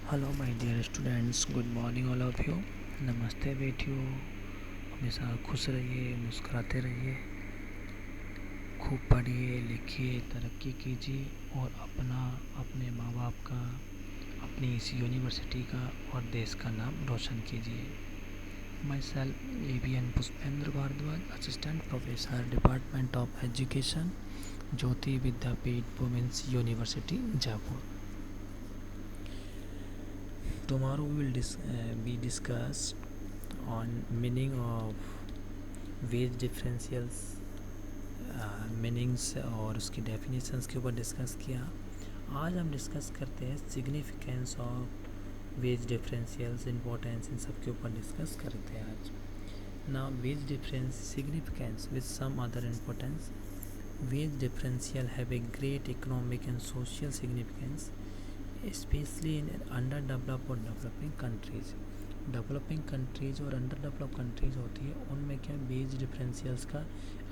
Hello my dear students, good morning all of you. नमस्ते बेटियों। हमेशा खुश रहिए, मुस्कुराते रहिए, खूब पढ़िए लिखिए, तरक्की कीजिए और अपने माँ बाप का, अपनी इस यूनिवर्सिटी का और देश का नाम रोशन कीजिए। Myself ABN Pushpendra Bhardwaj, assistant professor, department of education, Jyoti Vidyapeeth women's university Jaipur. Tomorrow we will be discussed on meaning of wage differentials, meanings और उसकी डेफिनेशंस के ऊपर डिस्कस किया। आज हम डिस्कस करते हैं significance of wage differentials, importance, इन सब के ऊपर डिस्कस करते हैं आज। ना wage difference significance with some other importance. Wage differential have a great economic and social significance specially in under develop और डेवलपिंग कंट्रीज। डेवलपिंग कंट्रीज और अंडर डेवलप कंट्रीज होती है, उनमें क्या वेज डिफरेंशियल्स का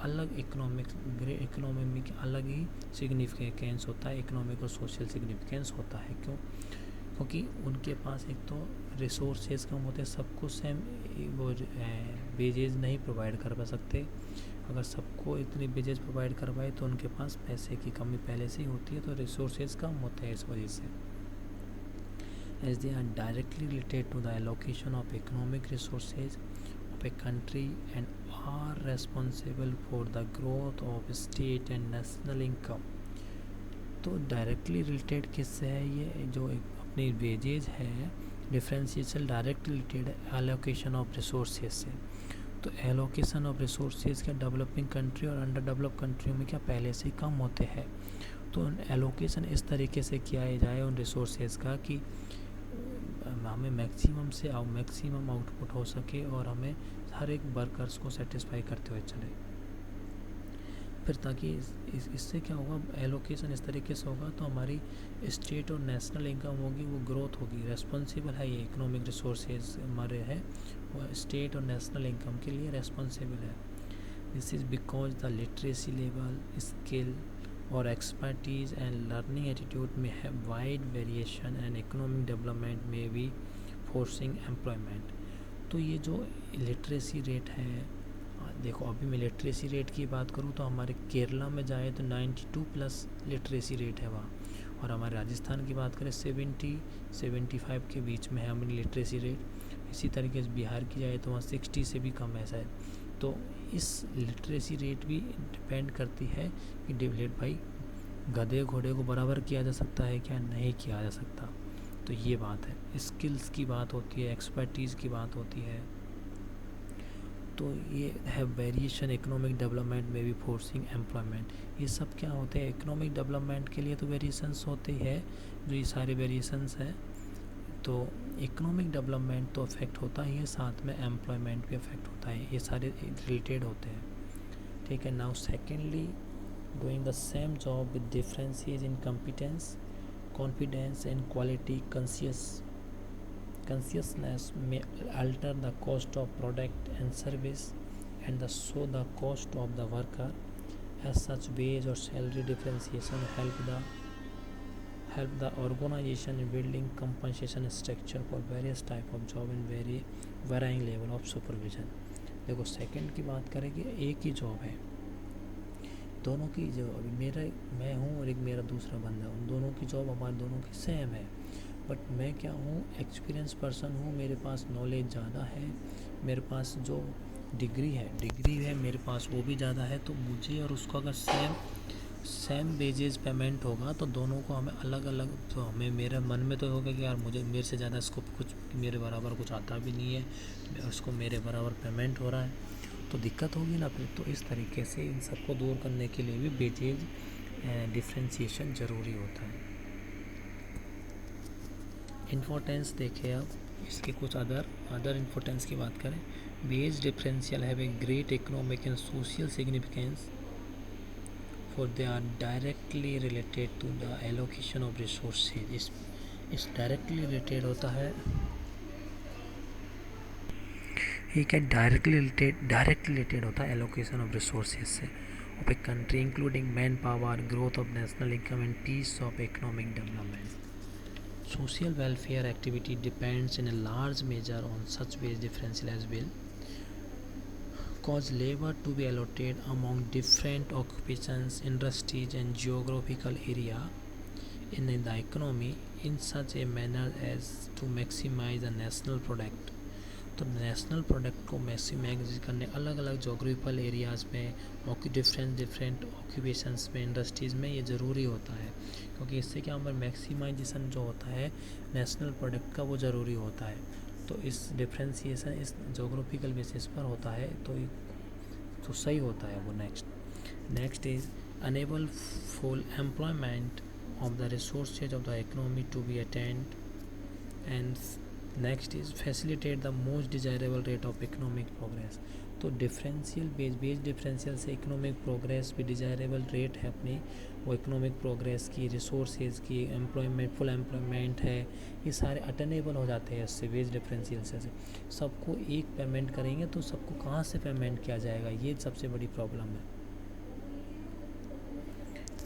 अलग इकोनॉमी में अलग ही सिग्निफिकेंस होता है, इकोनॉमिक और सोशल सिग्निफिकेंस होता है। क्योंकि उनके पास एक तो रिसोर्सेज कम होते हैं, सबको सेम वो वेजेज नहीं प्रोवाइड कर सकते। अगर सबको इतनी वेजेज प्रोवाइड करवाए तो उनके पास पैसे की कमी पहले से ही होती है, तो रिसोर्सेज कम होते हैं इस वजह से, as they are directly related to the allocation of economic resources of a country and are responsible for the growth of state and national income। तो डायरेक्टली रिलेटेड किससे है? ये जो अपनी वेजेज है डिफरेंशियल डायरेक्ट रिलेटेड है allocation of resources से। तो एलोकेशन ऑफ रिसोर्सेज क्या डेवलपिंग कंट्री और अंडर डेवलप कंट्रियों में क्या पहले से कम होते हैं। तो एलोकेशन इस तरीके से किया जाए उन रिसोर्सेज का कि हमें मैक्सिमम से मैक्सिमम आउटपुट हो सके और हमें हर एक वर्कर्स को सेटिस्फाई करते हुए चले। फिर ताकि इससे क्या होगा, एलोकेशन इस तरीके से होगा तो हमारी स्टेट और नेशनल इनकम होगी, वो ग्रोथ होगी। रेस्पॉन्सिबल है ये इकोनॉमिक रिसोर्सेज हमारे है, वो स्टेट और नेशनल इनकम के लिए रेस्पॉन्सिबल है। This is because the literacy level, skill और एक्सपर्टीज एंड लर्निंग एटीट्यूड में है wide variation and economic development में भी फोर्सिंग एम्प्लॉयमेंट। तो ये जो लिटरेसी रेट है, देखो अभी मैं लिटरेसी रेट की बात करूँ तो हमारे केरला में जाए तो 92+ लिटरेसी रेट है वहाँ, और हमारे राजस्थान की बात करें 70-75 के बीच में है हमारी लिटरेसी रेट। इसी तरीके से बिहार की जाए तो वहाँ 60 से भी कम है शायद। तो इस लिटरेसी रेट भी डिपेंड करती है कि डिवेलेट भाई गधे घोड़े को बराबर किया जा सकता है क्या, नहीं किया जा सकता। तो ये बात है, स्किल्स की बात होती है, एक्सपर्टीज़ की बात होती है। तो ये है वेरिएशन इकोनॉमिक डेवलपमेंट में भी फोर्सिंग एम्प्लॉयमेंट। ये सब क्या होते हैं, इकोनॉमिक डेवलपमेंट के लिए तो वेरिएशंस होते हैं, जो ये सारे वेरिएशंस हैं। तो इकोनॉमिक डेवलपमेंट तो अफेक्ट होता ही है, साथ में एम्प्लॉयमेंट भी अफेक्ट होता है, ये सारे रिलेटेड होते हैं। ठीक है। Now secondly, doing the same job with differences in competence, confidence and quality consciousness may alter the cost of product and service and so the cost of the worker. As such, wage or salary differentiation help the organization in building compensation structure for various type of job and varying level of supervision। देखो second की बात करें कि एक ही job है, दोनों की जो अभी मैं हूँ और एक मेरा दूसरा बंदा, उन दोनों की जॉब हमारे दोनों की सेम है, बट मैं क्या हूँ, एक्सपीरियंस पर्सन हूँ, मेरे पास नॉलेज ज़्यादा है, मेरे पास जो डिग्री है मेरे पास वो भी ज़्यादा है। तो मुझे और उसको अगर सेम वेजेस पेमेंट होगा तो दोनों को हमें अलग अलग, तो हमें मेरे मन में तो होगा कि यार मेरे से ज़्यादा इसको कुछ मेरे बराबर कुछ आता भी नहीं है, उसको मेरे बराबर पेमेंट हो रहा है, तो दिक्कत होगी ना फिर। तो इस तरीके से इन सबको दूर करने के लिए भी वेजेज डिफ्रेंशिएशन ज़रूरी होता है। इम्पोर्टेंस देखें अब इसके कुछ अदर इम्पोर्टेंस की बात करें। Wage differential have a great economic and social significance for they are directly related to the allocation of resources. इस डायरेक्टली रिलेटेड होता है, ये क्या डायरेक्ट रिलेटेड होता है एलोकेशन ऑफ रिसोर्सेज से of a country, including manpower, growth of national income and peace of economic development. social welfare activity depends in a large measure on such wage differential as will cause labor to be allotted among different occupations, industries, and geographical area in the economy in such a manner as to maximize the national product. तो national product को maximise करने अलग अलग geographical areas में different occupations में industries में ये ज़रूरी होता है, क्योंकि इससे क्या हमारा मैक्सिमाइजेशन जो होता है नेशनल प्रोडक्ट का वो ज़रूरी होता है। तो इस डिफ्रेंसीसन इस जोग्राफिकल बेसिस पर होता है, तो सही होता है वो। Next is unable full employment of the resources of the economy to be attained, and next is facilitate the most desirable rate of economic progress। तो डिफरेंशियल बेज डिफरेंशियल से इकोनॉमिक प्रोग्रेस भी डिजायरेबल रेट है अपनी, वो economic progress की, resources की, employment, full employment है, ये सारे अटेनेबल हो जाते हैं इससे बेज डिफरेंशियल से। सबको एक पेमेंट करेंगे तो सबको कहाँ से पेमेंट किया जाएगा, ये सबसे बड़ी प्रॉब्लम है।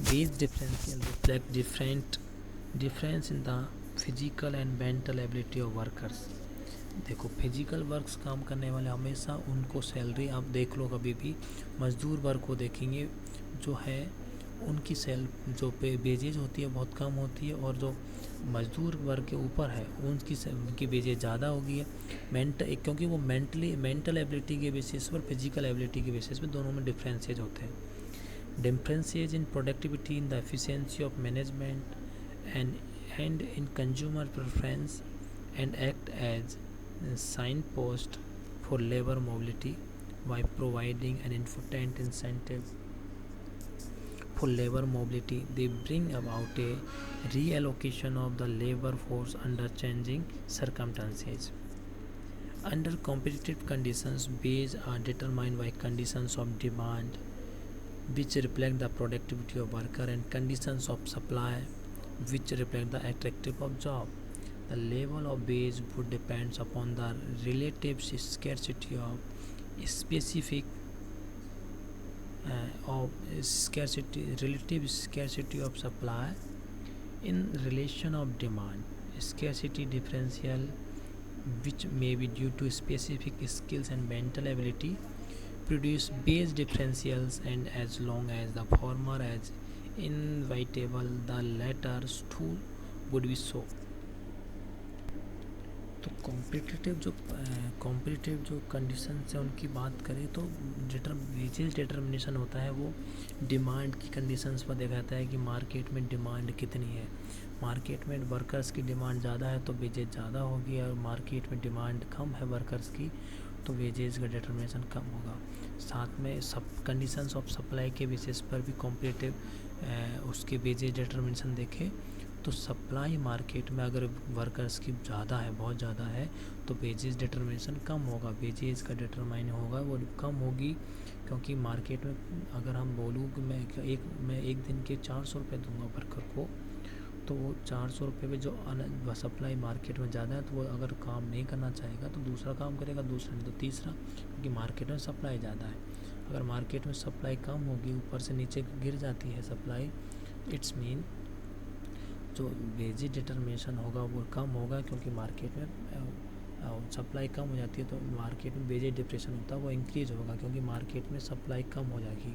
Wage differential reflect difference in the physical and mental ability of workers। देखो फिजिकल वर्क्स काम करने वाले हमेशा उनको सैलरी, आप देख लो कभी भी मजदूर वर्ग को देखेंगे जो है उनकी जो वेजेज होती है बहुत कम होती है, और जो मजदूर वर्ग के ऊपर है उनकी वेजेज ज़्यादा होगी है क्योंकि वो मेंटल एबिलिटी के बेसिस पर, फिजिकल एबिलिटी के बेसिस पर दोनों में डिफरेंसेज होते हैं। Differences in productivity, in the efficiency of management, and in consumer preference, and act as signpost for labor mobility by providing an important incentive for labor mobility. They bring about a reallocation of the labor force under changing circumstances. Under competitive conditions, wages are determined by conditions of demand which reflect the productivity of worker, and conditions of supply which reflect the attractiveness of job. The level of wage would depends upon the relative scarcity of supply in relation of demand. Scarcity differential, which may be due to specific skills and mental ability, produce base differentials, and as long as the former is inevitable, the latter too would be so। तो competitive जो condition से उनकी बात करें तो wages determination होता है वो डिमांड की कंडीशंस पर देखा जाता है कि मार्केट में डिमांड कितनी है। मार्केट में वर्कर्स की डिमांड ज़्यादा है तो वेजेस ज़्यादा होगी, और मार्केट में डिमांड कम है वर्कर्स की तो वेजेस का डिटर्मिनेशन कम होगा। साथ में सब कंडीशंस ऑफ सप्लाई के बेसिस पर भी कॉम्पिटिटिव उसके वेजेस डिटर्मिनेशन देखें तो सप्लाई मार्केट में अगर वर्कर्स की ज़्यादा है, बहुत ज़्यादा है, तो वेजेस डिटर्मिनेशन कम होगा, वेजेस का डिटरमाइन होगा वो कम होगी, क्योंकि मार्केट में अगर हम बोलूँ कि मैं एक दिन के 400 रुपये दूँगा वर्कर को, तो वो 400 रुपये में जो सप्लाई मार्केट में ज़्यादा है तो वो अगर काम नहीं करना चाहेगा तो दूसरा काम करेगा, दूसरा नहीं तो तीसरा, क्योंकि मार्केट में सप्लाई ज़्यादा है। अगर मार्केट में सप्लाई कम होगी, ऊपर से नीचे गिर जाती है सप्लाई, इट्स मीन जो वेजेस डिटर्मिनेशन होगा वो कम होगा, क्योंकि मार्केट में सप्लाई कम हो जाती है तो मार्केट में वेजेस डिप्रेशन होता है वो इंक्रीज़ होगा, क्योंकि मार्केट में सप्लाई कम हो जाएगी।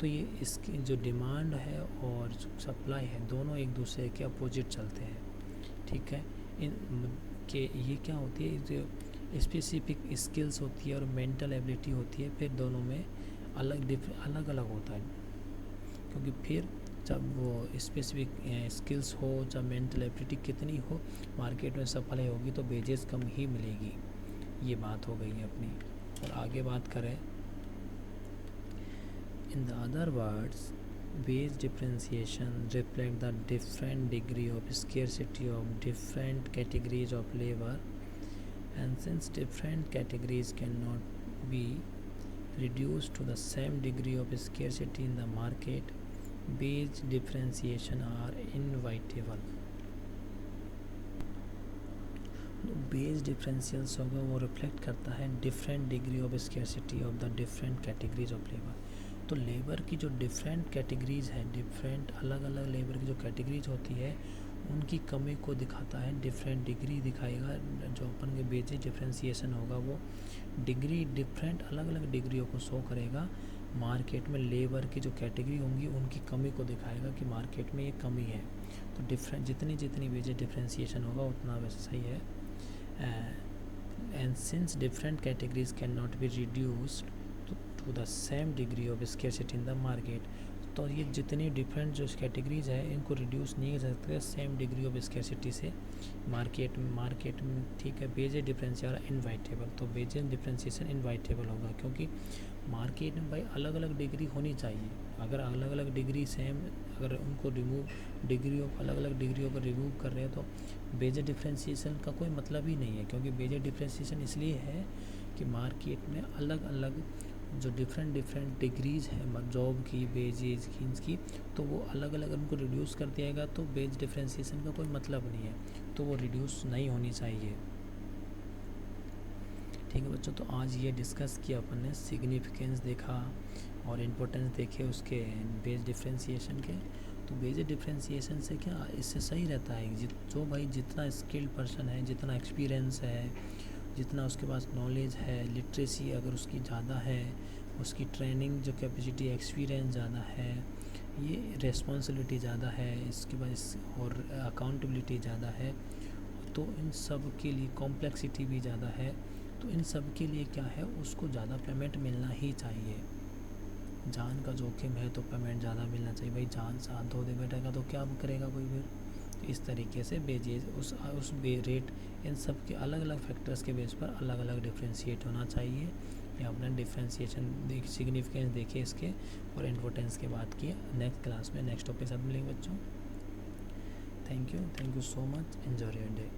तो ये इसकी जो डिमांड है और जो सप्लाई है दोनों एक दूसरे के अपोजिट चलते हैं, ठीक है। ये क्या होती है, जो स्पेसिफिक स्किल्स होती है और मेंटल एबिलिटी होती है, फिर दोनों में अलग अलग होता है, क्योंकि फिर जब वो स्पेसिफिक स्किल्स हो, जब मेंटल एबिलिटी कितनी हो, मार्केट में सप्लाई होगी तो वेजेस कम ही मिलेगी। ये बात हो गई है अपनी। और आगे बात करें, in the other words, wage differentiation reflect the different degree of scarcity of different categories of labor, and since different categories cannot be reduced to the same degree of scarcity in the market, wage differentiation are inevitable। Wage differentials होगा वो reflect करता है different degree of scarcity of the different categories of labour. तो labour की जो different categories है, different अलग अलग लेबर की जो कैटेगरीज होती है उनकी कमी को दिखाता है। डिफरेंट डिग्री दिखाएगा, जो अपन के बेसिक डिफ्रेंसिएशन होगा वो डिग्री डिफरेंट अलग अलग डिग्रियों को शो करेगा। मार्केट में लेबर की जो कैटेगरी होंगी उनकी कमी को दिखाएगा कि मार्केट में ये कमी है। तो डिफरेंट जितनी जितनी बेसिक डिफ्रेंसिएशन होगा उतना वैसे सही है। And since different categories can not be reduced to the same degree of scarcity in the market, तो ये जितनी डिफरेंट जो कैटेगरीज है इनको रिड्यूस नहीं कर सकते सेम डिग्री ऑफ स्केर्सिटी से मार्केट में। ठीक है, बेसिक डिफरेंशियल इनवाइटेबल, तो बेसिक डिफरेंशिएशन इनवाइटेबल होगा, क्योंकि मार्केट में भाई अलग अलग डिग्री होनी चाहिए। अगर अलग अलग डिग्री सेम, अगर उनको अलग अलग डिग्रियों को रिमूव कर रहे हैं तो बेसिक डिफरेंशिएशन का कोई मतलब ही नहीं है। क्योंकि बेसिक डिफरेंशिएशन इसलिए है कि मार्केट में अलग अलग जो डिफरेंट डिग्रीज है जॉब की, वेजेज की, इनकी, तो वो अलग अलग उनको रिड्यूस कर दिया जाएगा, तो बेस डिफरेंशिएशन का कोई मतलब नहीं है, तो वो रिड्यूस नहीं होनी चाहिए। ठीक है बच्चों, तो आज ये डिस्कस किया अपन ने, सिग्निफिकेंस देखा और इम्पोर्टेंस देखे उसके बेस डिफरेंशिएशन के। तो बेसिक डिफरेंशिएशन से क्या, इससे सही रहता है जो भाई जितना स्किल्ड पर्सन है, जितना एक्सपीरियंस है, जितना उसके पास नॉलेज है, लिटरेसी अगर उसकी ज़्यादा है, उसकी ट्रेनिंग जो कैपेसिटी एक्सपीरियंस ज़्यादा है, ये रिस्पॉन्सिबिलिटी ज़्यादा है, इसके बाद और अकाउंटेबिलिटी ज़्यादा है, तो इन सब के लिए कॉम्प्लेक्सिटी भी ज़्यादा है, तो इन सब के लिए क्या है, उसको ज़्यादा पेमेंट मिलना ही चाहिए। जान का जोखिम है तो पेमेंट ज़्यादा मिलना चाहिए। भाई जान साथ धो दे बैठेगा तो क्या करेगा कोई फिर। इस तरीके से बेजेज उस रेट इन सब के अलग अलग फैक्टर्स के बेस पर अलग अलग डिफ्रेंशिएट होना चाहिए। या अपना डिफ्रेंशिएशन सिग्निफिकेंस देखिए इसके और इम्पोर्टेंस के बात किए। नेक्स्ट क्लास में नेक्स्ट टॉपिक साथ मिलेंगे बच्चों। Thank you so much, enjoy your day.